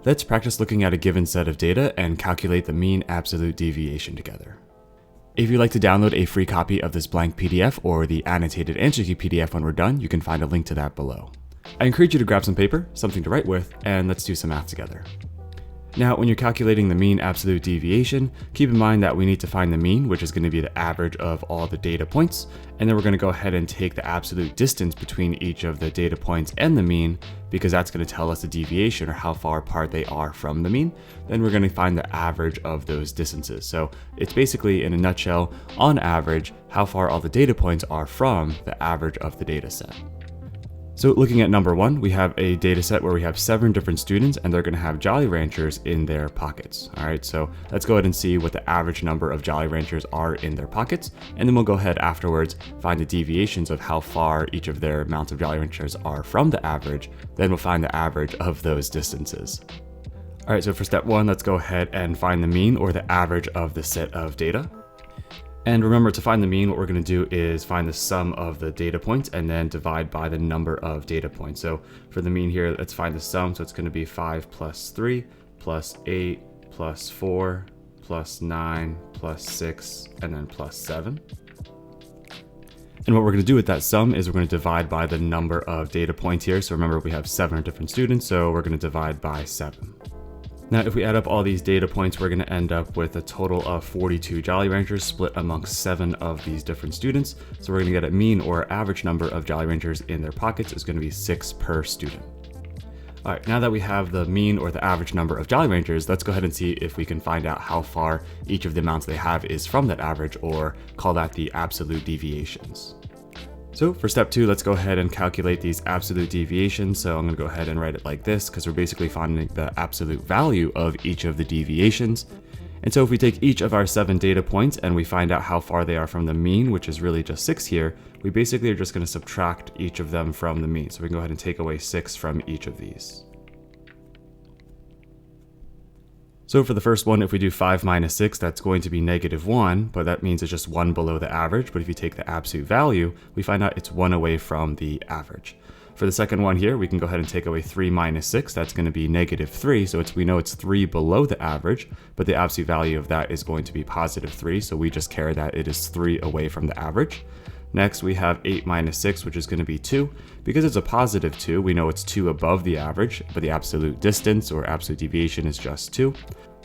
Let's practice looking at a given set of data and calculate the mean absolute deviation together. If you'd like to download a free copy of this blank PDF or the annotated answer key PDF when we're done, you can find a link to that below. I encourage you to grab some paper, something to write with, and let's do some math together. Now, when you're calculating the mean absolute deviation, keep in mind that we need to find the mean, which is going to be the average of all the data points, and then we're going to go ahead and take the absolute distance between each of the data points and the mean, because that's going to tell us the deviation or how far apart they are from the mean. Then we're going to find the average of those distances. So it's basically, in a nutshell, on average, how far all the data points are from the average of the data set. So looking at number one, we have a data set where we have 7 different students and they're going to have Jolly Ranchers in their pockets. All right, so let's go ahead and see what the average number of Jolly Ranchers are in their pockets. And then we'll go ahead afterwards, find the deviations of how far each of their amounts of Jolly Ranchers are from the average. Then we'll find the average of those distances. All right, so for step one, let's go ahead and find the mean or the average of the set of data. And remember, to find the mean, what we're going to do is find the sum of the data points and then divide by the number of data points. So for the mean here, let's find the sum. So it's going to be 5 plus 3 plus 8 plus 4 plus 9 plus 6 and then plus 7. And what we're going to do with that sum is we're going to divide by the number of data points here. So remember, we have 7 different students, so we're going to divide by 7. Now, if we add up all these data points, we're going to end up with a total of 42 Jolly Ranchers split amongst 7 of these different students. So we're going to get a mean or average number of Jolly Ranchers in their pockets is going to be 6 per student. All right, now that we have the mean or the average number of Jolly Ranchers, let's go ahead and see if we can find out how far each of the amounts they have is from that average, or call that the absolute deviations. So for step 2, let's go ahead and calculate these absolute deviations. So I'm going to go ahead and write it like this, because we're basically finding the absolute value of each of the deviations. And so if we take each of our 7 data points and we find out how far they are from the mean, which is really just 6 here, we basically are just going to subtract each of them from the mean. So we can go ahead and take away 6 from each of these. So for the first one, if we do 5 minus 6, that's going to be -1, but that means it's just 1 below the average. But if you take the absolute value, we find out it's 1 away from the average. For the second one here, we can go ahead and take away 3 minus 6. That's going to be -3. So we know it's 3 below the average, but the absolute value of that is going to be +3. So we just care that it is 3 away from the average. Next, we have 8 minus 6, which is going to be 2. Because it's a +2, we know it's 2 above the average, but the absolute distance or absolute deviation is just 2.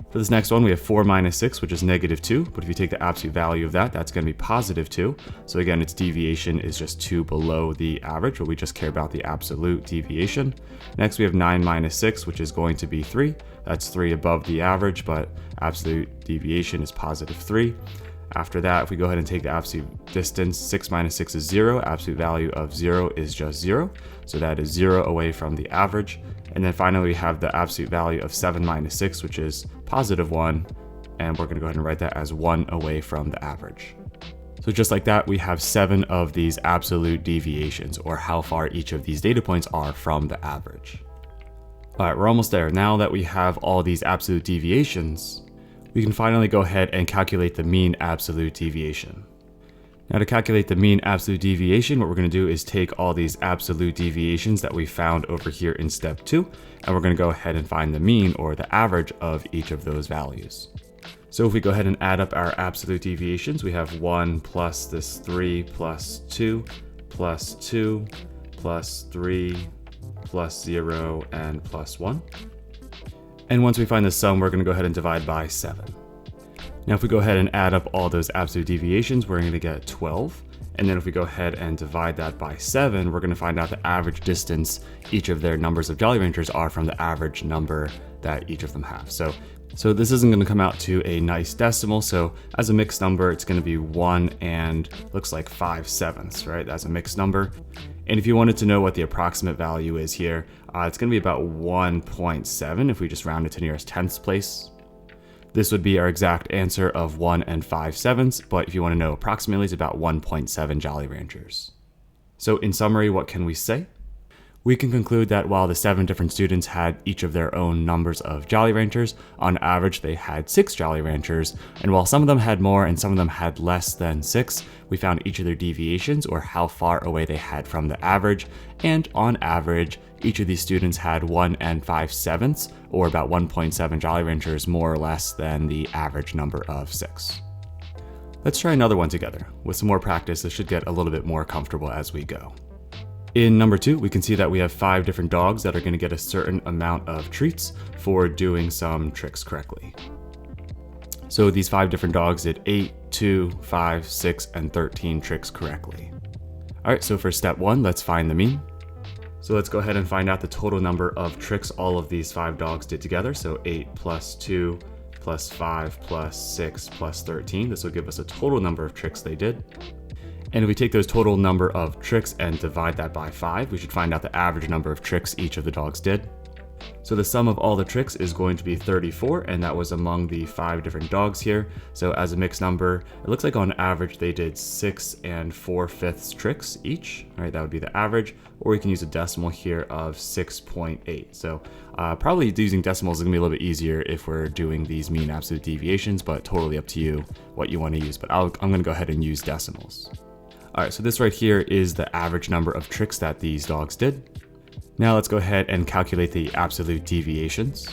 For this next one, we have 4 minus 6, which is -2. But if you take the absolute value of that, that's going to be +2. So again, its deviation is just 2 below the average, but we just care about the absolute deviation. Next, we have 9 minus 6, which is going to be 3. That's 3 above the average, but absolute deviation is +3. After that, if we go ahead and take the absolute distance, 6 minus 6 is 0. Absolute value of 0 is just 0. So that is 0 away from the average. And then finally, we have the absolute value of 7 minus 6, which is +1. And we're going to go ahead and write that as 1 away from the average. So just like that, we have 7 of these absolute deviations, or how far each of these data points are from the average. All right, we're almost there. Now that we have all these absolute deviations, we can finally go ahead and calculate the mean absolute deviation. Now, to calculate the mean absolute deviation, what we're going to do is take all these absolute deviations that we found over here in step 2, and we're going to go ahead and find the mean or the average of each of those values. So if we go ahead and add up our absolute deviations, we have 1 plus this 3 plus 2 plus 2 plus 3 plus 0 and plus 1. And once we find the sum, we're going to go ahead and divide by 7. Now, if we go ahead and add up all those absolute deviations, we're going to get 12. And then if we go ahead and divide that by 7, we're going to find out the average distance each of their numbers of Jolly Ranchers are from the average number that each of them have. So this isn't going to come out to a nice decimal. So as a mixed number, it's going to be 1 and looks like 5/7, right? That's a mixed number. And if you wanted to know what the approximate value is here, it's going to be about 1.7 if we just round it to nearest tenths place. This would be our exact answer of 1 and 5/7, but if you want to know approximately, it's about 1.7 Jolly Ranchers. So in summary, what can we say? We can conclude that while the 7 different students had each of their own numbers of Jolly Ranchers, on average they had 6 Jolly Ranchers, and while some of them had more and some of them had less than 6, we found each of their deviations, or how far away they had from the average, and on average, each of these students had 1 5/7, or about 1.7 Jolly Ranchers more or less than the average number of 6. Let's try another one together. With some more practice, this should get a little bit more comfortable as we go. In number 2, we can see that we have 5 different dogs that are going to get a certain amount of treats for doing some tricks correctly. So these 5 different dogs did 8, 2, 5, 6, and 13 tricks correctly. Alright, so for step 1, let's find the mean. So let's go ahead and find out the total number of tricks all of these 5 dogs did together. So 8 plus 2 plus 5 plus 6 plus 13. This will give us a total number of tricks they did. And if we take those total number of tricks and divide that by 5, we should find out the average number of tricks each of the dogs did. So the sum of all the tricks is going to be 34, and that was among the 5 different dogs here. So as a mixed number, it looks like on average they did 6 4/5 tricks each. All right, that would be the average, or we can use a decimal here of 6.8. So probably using decimals is gonna be a little bit easier if we're doing these mean absolute deviations, but totally up to you what you want to use. But I'm gonna go ahead and use decimals. All right, so this right here is the average number of tricks that these dogs did. Now let's go ahead and calculate the absolute deviations.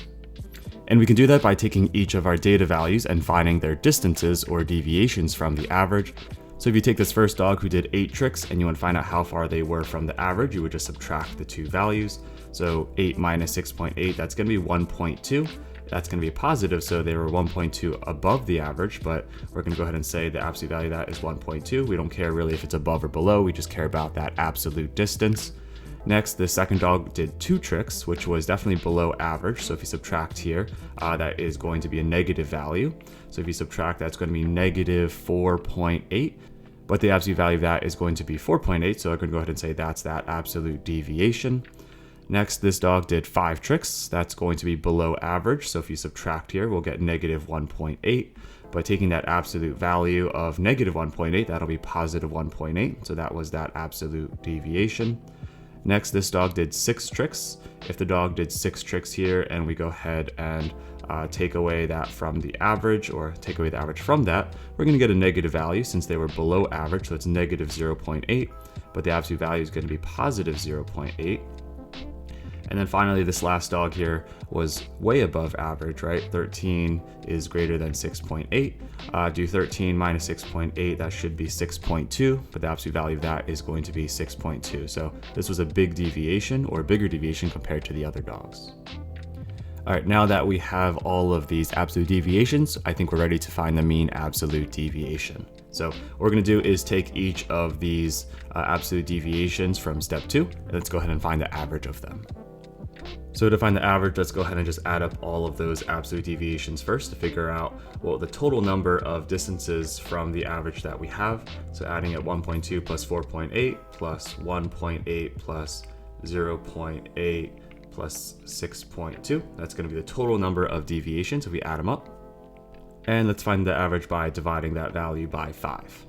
And we can do that by taking each of our data values and finding their distances or deviations from the average. So if you take this first dog who did 8 tricks and you want to find out how far they were from the average, you would just subtract the 2 values. So 8 minus 6.8, that's going to be 1.2. That's going to be positive, so they were 1.2 above the average, but we're going to go ahead and say the absolute value of that is 1.2. We don't care really if it's above or below, we just care about that absolute distance. Next, the second dog did 2 tricks, which was definitely below average. So if you subtract here, that is going to be a negative value. So if you subtract, that's going to be negative 4.8. But the absolute value of that is going to be 4.8. So I'm going to go ahead and say that's that absolute deviation. Next, this dog did 5 tricks. That's going to be below average. So if you subtract here, we'll get negative 1.8. But taking that absolute value of negative 1.8, that'll be positive 1.8. So that was that absolute deviation. Next, this dog did 6 tricks. If the dog did 6 tricks here and we go ahead and take away that from the average, or take away the average from that, we're going to get a negative value since they were below average, so it's negative 0.8, but the absolute value is going to be positive 0.8. And then finally, this last dog here was way above average, right? 13 is greater than 6.8. Do 13 minus 6.8, that should be 6.2, but the absolute value of that is going to be 6.2. So this was a big deviation, or a bigger deviation compared to the other dogs. All right, now that we have all of these absolute deviations, I think we're ready to find the mean absolute deviation. So what we're going to do is take each of these absolute deviations from step 2, and let's go ahead and find the average of them. So to find the average, let's go ahead and just add up all of those absolute deviations first to figure out the total number of distances from the average that we have. So adding at 1.2 plus 4.8 plus 1.8 plus 0.8 plus 6.2. That's going to be the total number of deviations if we add them up. And let's find the average by dividing that value by 5.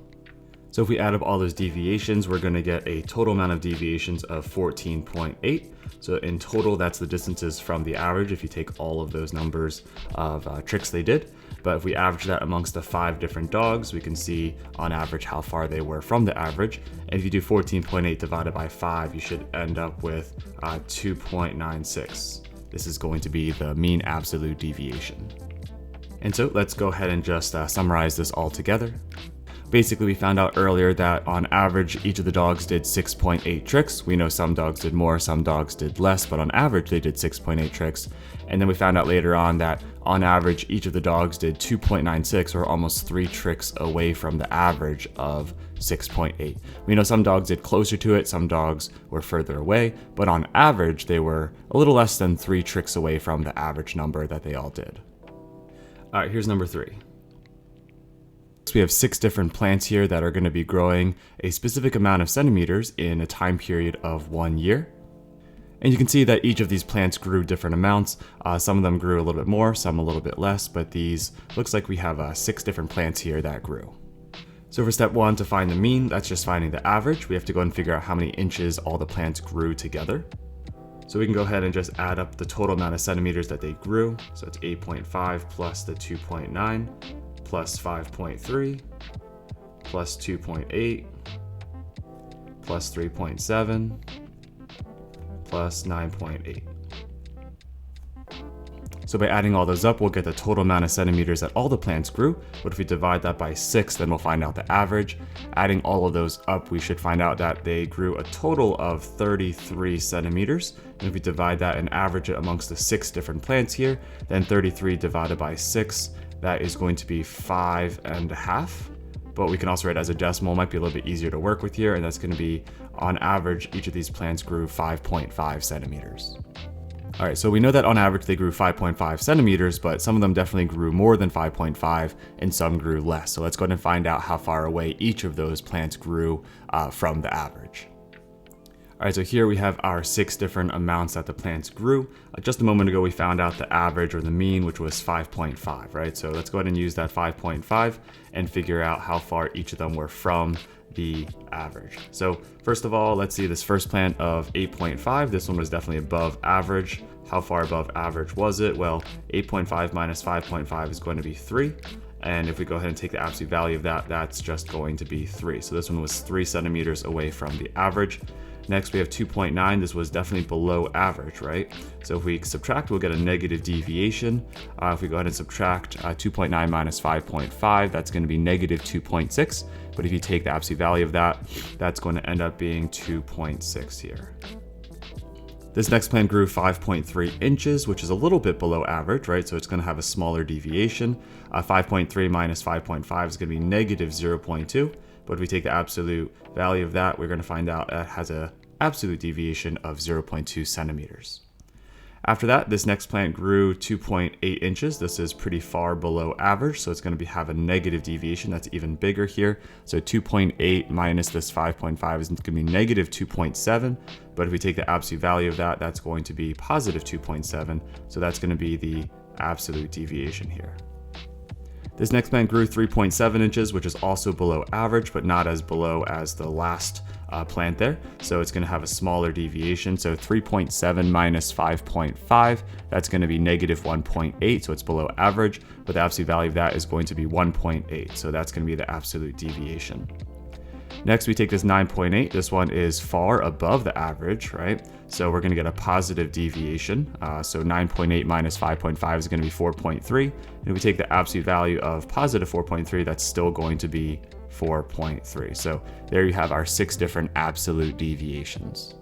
So if we add up all those deviations, we're going to get a total amount of deviations of 14.8. So in total, that's the distances from the average if you take all of those numbers of tricks they did. But if we average that amongst the 5 different dogs, we can see on average how far they were from the average. And if you do 14.8 divided by 5, you should end up with 2.96. This is going to be the mean absolute deviation. And so let's go ahead and just summarize this all together. Basically, we found out earlier that on average, each of the dogs did 6.8 tricks. We know some dogs did more, some dogs did less, but on average, they did 6.8 tricks. And then we found out later on that on average, each of the dogs did 2.96, or almost 3 tricks away from the average of 6.8. We know some dogs did closer to it, some dogs were further away, but on average, they were a little less than 3 tricks away from the average number that they all did. All right, here's number 3. We have 6 different plants here that are going to be growing a specific amount of centimeters in a time period of 1 year. And you can see that each of these plants grew different amounts. Some of them grew a little bit more, some a little bit less, but these looks like we have 6 different plants here that grew. So for step 1, to find the mean, that's just finding the average. We have to go and figure out how many inches all the plants grew together. So we can go ahead and just add up the total amount of centimeters that they grew. So it's 8.5 plus the 2.9. Plus 5.3, plus 2.8, plus 3.7, plus 9.8. So by adding all those up, we'll get the total amount of centimeters that all the plants grew. But if we divide that by 6, then we'll find out the average. Adding all of those up, we should find out that they grew a total of 33 centimeters. And if we divide that and average it amongst the 6 different plants here, then 33 divided by 6, that is going to be 5.5. But we can also write it as a decimal. It might be a little bit easier to work with here, and that's going to be, on average, each of these plants grew 5.5 centimeters. All right, so we know that on average they grew 5.5 centimeters, but some of them definitely grew more than 5.5 and some grew less. So let's go ahead and find out how far away each of those plants grew from the average. All right, so here we have our 6 different amounts that the plants grew. Just a moment ago, we found out the average or the mean, which was 5.5, right? So let's go ahead and use that 5.5 and figure out how far each of them were from the average. So first of all, let's see this first plant of 8.5. This one was definitely above average. How far above average was it? Well, 8.5 minus 5.5 is going to be 3. And if we go ahead and take the absolute value of that, that's just going to be 3. So this one was 3 centimeters away from the average. Next, we have 2.9. This was definitely below average, right? So if we subtract, we'll get a negative deviation. If we go ahead and subtract 2.9 minus 5.5, that's going to be negative 2.6. But if you take the absolute value of that, that's going to end up being 2.6 here. This next plant grew 5.3 inches, which is a little bit below average, right? So it's going to have a smaller deviation. 5.3 minus 5.5 is going to be negative 0.2. But if we take the absolute value of that, we're going to find out it has an absolute deviation of 0.2 centimeters. After that, this next plant grew 2.8 inches. This is pretty far below average, so it's going to have a negative deviation that's even bigger here. So 2.8 minus this 5.5 is going to be negative 2.7. But if we take the absolute value of that, that's going to be positive 2.7. So that's going to be the absolute deviation here. This next plant grew 3.7 inches, which is also below average, but not as below as the last plant there. So it's going to have a smaller deviation. So 3.7 minus 5.5, that's going to be negative 1.8. So it's below average, but the absolute value of that is going to be 1.8. So that's going to be the absolute deviation. Next, we take this 9.8. This one is far above the average, right? So we're going to get a positive deviation. So 9.8 minus 5.5 is going to be 4.3. And if we take the absolute value of positive 4.3, that's still going to be 4.3. So there you have our 6 different absolute deviations.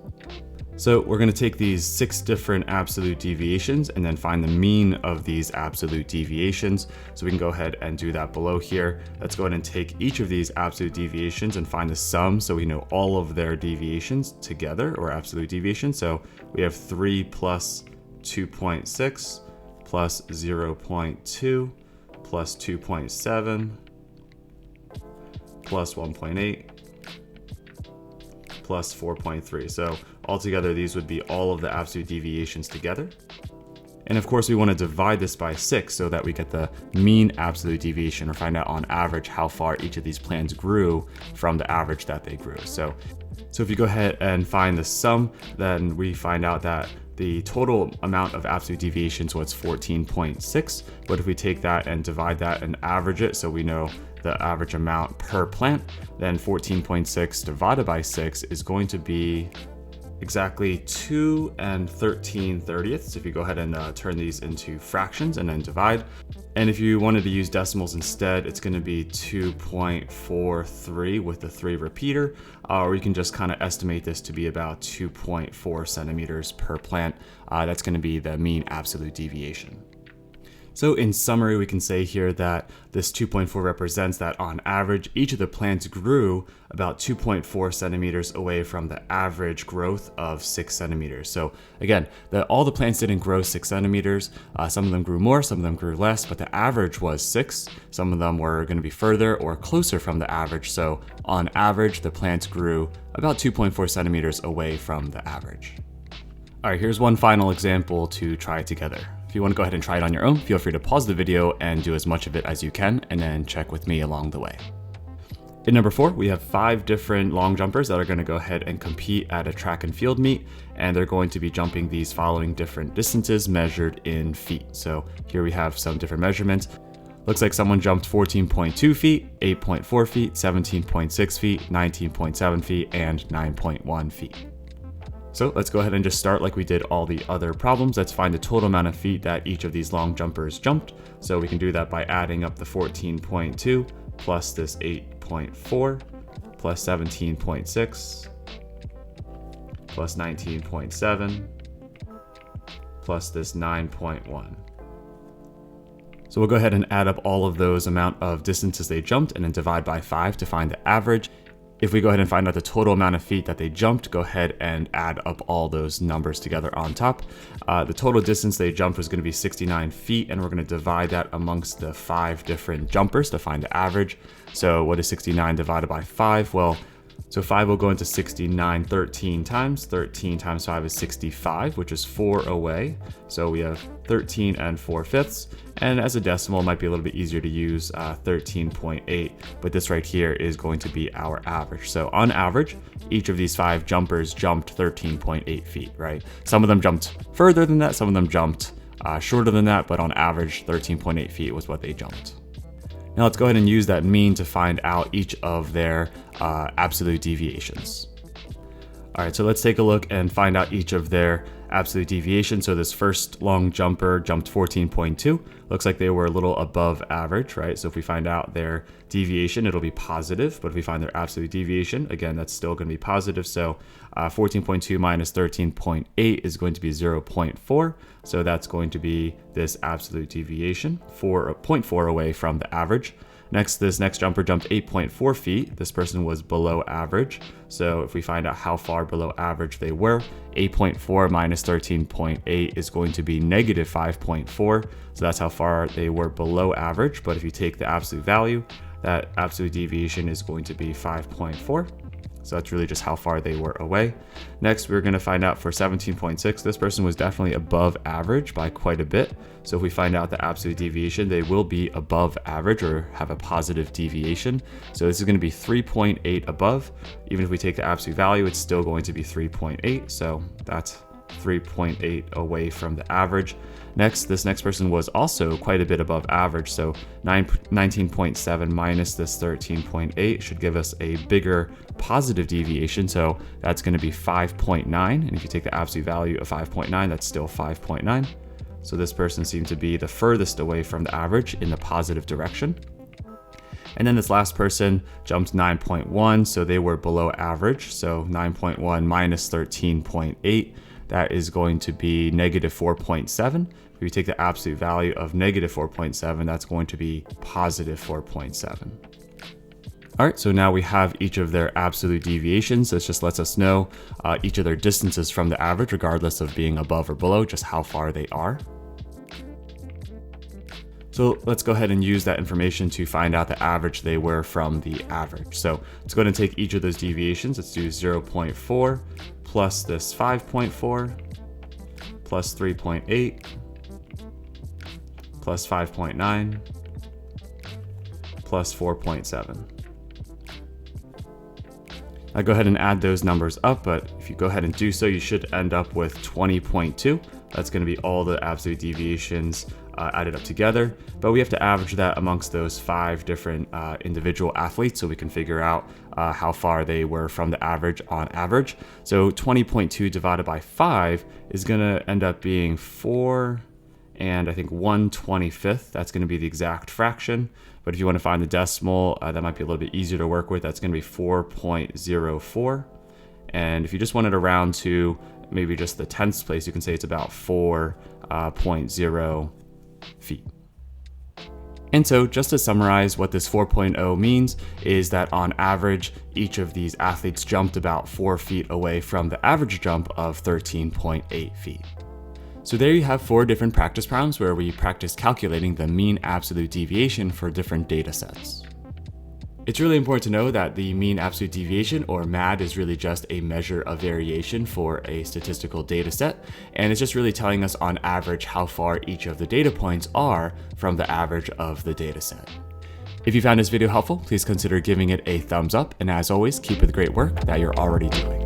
So we're going to take these 6 different absolute deviations and then find the mean of these absolute deviations. So we can go ahead and do that below here. Let's go ahead and take each of these absolute deviations and find the sum so we know all of their deviations together, or absolute deviations. So we have 3 plus 2.6 plus 0.2 plus 2.7 plus 1.8 plus 4.3. So altogether, these would be all of the absolute deviations together. And of course, we want to divide this by 6 so that we get the mean absolute deviation, or find out on average how far each of these plants grew from the average that they grew. So if you go ahead and find the sum, then we find out that the total amount of absolute deviations was 14.6. But if we take that and divide that and average it, so we know the average amount per plant, then 14.6 divided by 6 is going to be exactly 2 13/30. If you go ahead and turn these into fractions and then divide. And if you wanted to use decimals instead, it's going to be 2.43 with the 3 repeater, or you can just kind of estimate this to be about 2.4 centimeters per plant. That's going to be the mean absolute deviation. So in summary, we can say here that this 2.4 represents that on average, each of the plants grew about 2.4 centimeters away from the average growth of 6 centimeters. So again, all the plants didn't grow 6 centimeters. Some of them grew more, some of them grew less, but the average was 6. Some of them were going to be further or closer from the average. So on average, the plants grew about 2.4 centimeters away from the average. All right, here's one final example to try together. If you want to go ahead and try it on your own, feel free to pause the video and do as much of it as you can, and then check with me along the way. In number 4, we have 5 different long jumpers that are going to go ahead and compete at a track and field meet, and they're going to be jumping these following different distances measured in feet. So here we have some different measurements. Looks like someone jumped 14.2 feet, 8.4 feet, 17.6 feet, 19.7 feet, and 9.1 feet. So let's go ahead and just start like we did all the other problems. Let's find the total amount of feet that each of these long jumpers jumped. So we can do that by adding up the 14.2 plus this 8.4 plus 17.6 plus 19.7 plus this 9.1. So we'll go ahead and add up all of those amount of distances they jumped and then divide by 5 to find the average. If we go ahead and find out the total amount of feet that they jumped, go ahead and add up all those numbers together on top. The total distance they jumped was going to be 69 feet, and we're going to divide that amongst the 5 different jumpers to find the average. So what is 69 divided by 5? Well, so 5 will go into 69 13 times. 13 times 5 is 65, which is 4 away. So we have 13 and 4/5. And as a decimal, it might be a little bit easier to use 13.8. But this right here is going to be our average. So on average, each of these 5 jumpers jumped 13.8 feet, right? Some of them jumped further than that. Some of them jumped shorter than that. But on average, 13.8 feet was what they jumped. Now let's go ahead and use that mean to find out each of their absolute deviations. All right, so let's take a look and find out each of their absolute deviations. So this first long jumper jumped 14.2. Looks like they were a little above average, right? So if we find out their deviation, it'll be positive. But if we find their absolute deviation, again, that's still going to be positive. So 14.2 minus 13.8 is going to be 0.4. So that's going to be this absolute deviation, 0.4 away from the average. Next, this next jumper jumped 8.4 feet. This person was below average. So if we find out how far below average they were, 8.4 minus 13.8 is going to be negative 5.4. So that's how far they were below average. But if you take the absolute value, that absolute deviation is going to be 5.4. So that's really just how far they were away. Next, we're going to find out for 17.6. This person was definitely above average by quite a bit. So if we find out the absolute deviation, they will be above average or have a positive deviation. So this is going to be 3.8 above. Even if we take the absolute value, it's still going to be 3.8. So that's 3.8 away from the average. Next, this next person was also quite a bit above average. So 19.7 minus this 13.8 should give us a bigger positive deviation. So that's going to be 5.9. And if you take the absolute value of 5.9, that's still 5.9. So this person seemed to be the furthest away from the average in the positive direction. And then this last person jumped 9.1, so they were below average. So 9.1 minus 13.8, that is going to be negative 4.7. If we take the absolute value of negative 4.7, that's going to be positive 4.7. All right, so now we have each of their absolute deviations. This just lets us know each of their distances from the average, regardless of being above or below, just how far they are. So let's go ahead and use that information to find out the average they were from the average. So let's go ahead and take each of those deviations. Let's do 0.4 plus this 5.4 plus 3.8 plus 5.9 plus 4.7. I go ahead and add those numbers up, but if you go ahead and do so, you should end up with 20.2. That's going to be all the absolute deviations added up together, but we have to average that amongst those 5 different individual athletes so we can figure out how far they were from the average on average. So 20.2 divided by 5 is going to end up being 4 and I think 1/25. That's going to be the exact fraction. But if you want to find the decimal, that might be a little bit easier to work with. That's going to be 4.04. And if you just wanted to round to maybe just the tenths place, you can say it's about 4.0 feet. And so just to summarize what this 4.0 means is that on average, each of these athletes jumped about 4 feet away from the average jump of 13.8 feet. So there you have 4 different practice problems where we practice calculating the mean absolute deviation for different data sets. It's really important to know that the mean absolute deviation, or MAD, is really just a measure of variation for a statistical data set, and it's just really telling us on average how far each of the data points are from the average of the data set. If you found this video helpful, please consider giving it a thumbs up, and as always, keep up the great work that you're already doing.